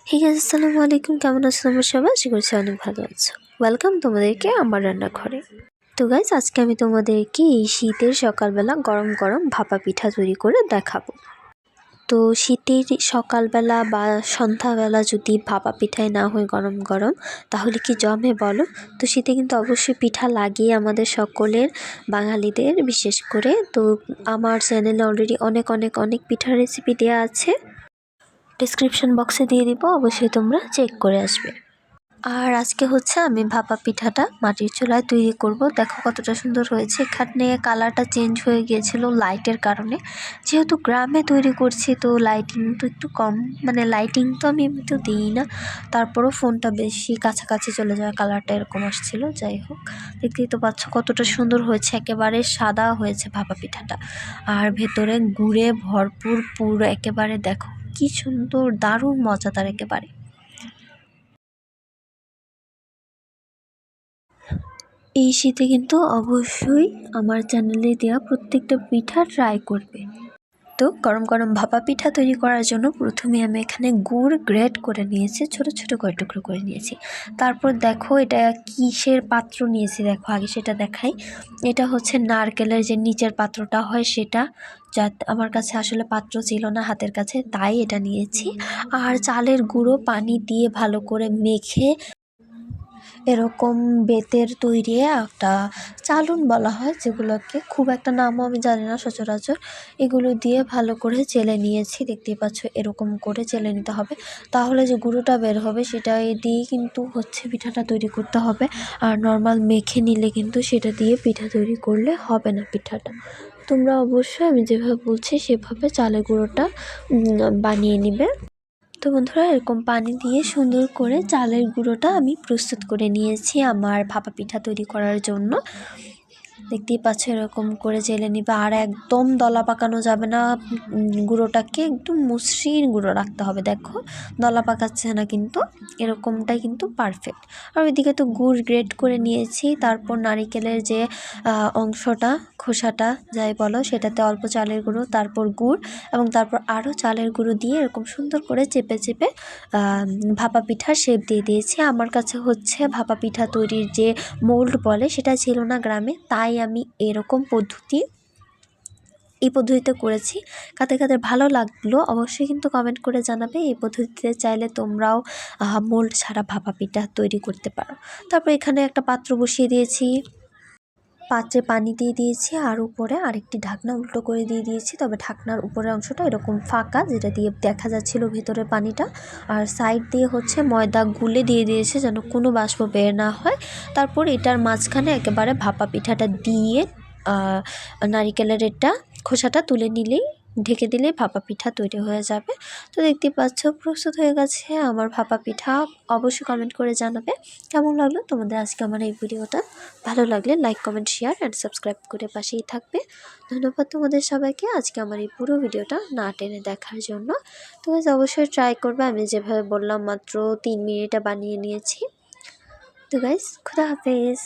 Hey guys, আসসালামু আলাইকুম। কেমন আছো তোমরা সবাই? আশা করছি অনেক ভালো আছো। ওয়েলকাম তোমাদেরকে আমার রান্নাঘরে। তো গাইস, আজকে আমি তোমাদেরকে এই শীতের সকালবেলা গরম গরম ভাপা পিঠা তৈরি করে দেখাবো। তো শীতের সকালবেলা বা সন্ধ্যাবেলা যদি ভাপা পিঠাই না হয় গরম গরম, তাহলে কি জমে বলো? তো শীতে কিন্তু অবশ্যই পিঠা লাগিয়ে আমাদের সকলের, বাঙালিদের বিশেষ করে। তো আমার চ্যানেলে অলরেডি অনেক অনেক অনেক পিঠার রেসিপি দেওয়া আছে, ডিসক্রিপশন বক্সে দিয়ে দিব, অবশ্যই তোমরা চেক করে আসবে। আর আজকে হচ্ছে আমি ভাপা পিঠাটা মাটির চুলায় তৈরি করব। দেখো কতটা সুন্দর হয়েছে। এখানে কালারটা চেঞ্জ হয়ে গিয়েছিল লাইটের কারণে, যেহেতু গ্রামে তৈরি করছি তো লাইটিং তো একটু কম, মানে লাইটিং তো আমি এমনিতেও দিই না, তারপরও ফোনটা বেশি কাছাকাছি চলে যাওয়ার কালারটা এরকম আসছিল। যাই হোক, দেখতেই তো পাচ্ছ কতটা সুন্দর হয়েছে, একেবারে সাদা হয়েছে ভাপা পিঠাটা, আর ভেতরে গুড়ে ভরপুর পুরো, একেবারে দেখো কি সুন্দর, দারুণ মজাদার একেবারে। এই শীতে কিন্তু অবশ্যই আমার চ্যানেলে দেওয়া প্রত্যেকটা পিঠা ট্রাই করবে। তো গরম গরম ভাপা পিঠা তৈরি করার জন্য প্রথমে আমি এখানে গুড় গ্রেট করে নিয়েছি, ছোট ছোট করে টুকরো করে নিয়েছি। তারপর দেখো এটা কিসের পাত্র নিয়েছি, দেখো আগে সেটা দেখাই। এটা হচ্ছে নারকেলের যে নিচের পাত্রটা হয় সেটা, যা আমার কাছে আসলে পাত্র ছিল না হাতের কাছে, তাই এটা নিয়েছি। আর চালের গুঁড়ো পানি দিয়ে ভালো করে মেখে এরকম বেতের তৈরি একটা চালুন বলা হয় যেগুলোকে, খুব একটা নামও আমি জানি না সচরাচর, এগুলো দিয়ে ভালো করে চেলে নিয়েছি। দেখতেই পাচ্ছ এরকম করে চেলে নিতে হবে, তাহলে যে গুঁড়োটা বের হবে সেটা দিয়েই কিন্তু হচ্ছে পিঠাটা তৈরি করতে হবে। আর নর্মাল মেখে নিলে কিন্তু সেটা দিয়ে পিঠা তৈরি করলে হবে না পিঠাটা। তোমরা অবশ্যই আমি যেভাবে বলছি সেভাবে চালের গুঁড়োটা বানিয়ে নিবে। তো বন্ধুরা, এরকম পানি দিয়ে সুন্দর করে চালের গুঁড়োটা আমি প্রস্তুত করে নিয়েছি আমার ভাপা পিঠা তৈরি করার জন্য। দেখতেই পাচ্ছ এরকম করে জেলে নিবে, আর একদম দলা পাকানো যাবে না, গুঁড়োটাকে একদম মসৃণ গুঁড়ো রাখতে হবে। দেখো দলা পাকাচ্ছে না কিন্তু, এরকমটাই কিন্তু পারফেক্ট। আর ওইদিকে তো গুড় গ্রেট করে নিয়েছি, তারপর নারিকেলের যে অংশটা, খোসাটা যাই বলো, সেটাতে অল্প চালের গুঁড়ো, তারপর গুড়, এবং তারপর আরও চালের গুঁড়ো দিয়ে এরকম সুন্দর করে চেপে চেপে ভাপা পিঠার শেপ দিয়ে দিয়েছি। আমার কাছে হচ্ছে ভাপা পিঠা তৈরির যে মোল্ড বলে সেটা ছিল না গ্রামে, তাই আমি এরকম এই পদ্ধতিতে করেছি। কাদের কাদের ভালো লাগলো অবশ্যই কিন্তু কমেন্ট করে জানাবে। এই পদ্ধতিতে চাইলে তোমরাও মোল্ড ছাড়া ভাপা পিঠা তৈরি করতে পারো। তারপর এখানে একটা পাত্র বসিয়ে দিয়েছি, পাত্রে পানি দিয়ে দিয়েছি, আর উপরে আরেকটি ঢাকনা উল্টো করে দিয়ে দিয়েছি। তবে ঢাকনার উপরের অংশটা এরকম ফাঁকা, যেটা দিয়ে দেখা যাচ্ছিল ভেতরের পানিটা, আর সাইড দিয়ে হচ্ছে ময়দা গুলে দিয়ে দিয়েছে যেন কোনো বাষ্প বের না হয়। তারপর এটার মাঝখানে একেবারে ভাপা পিঠাটা দিয়ে নারিকেলের এটা খোসাটা তুলে নিলেই, ঢেকে দিলে ভাপা পিঠা তৈরি হয়ে যাবে। তো দেখতেই পাচ্ছ প্রস্তুত হয়ে গেছে আমার ভাপা পিঠা। অবশ্যই কমেন্ট করে জানাবে কেমন লাগলো তোমাদের আজকে আমার এই ভিডিওটা। ভালো লাগলে like, comment, share and subscribe করে পাশেই থাকবে। ধন্যবাদ তোমাদের সবাইকে আজকে আমার এই পুরো ভিডিওটা না টেনে দেখার জন্য। তো অবশ্যই ট্রাই করবে, আমি যেভাবে বললাম মাত্র 3 মিনিটে বানিয়ে নিয়েছি। তো গাইস, খুদা হাফেজ।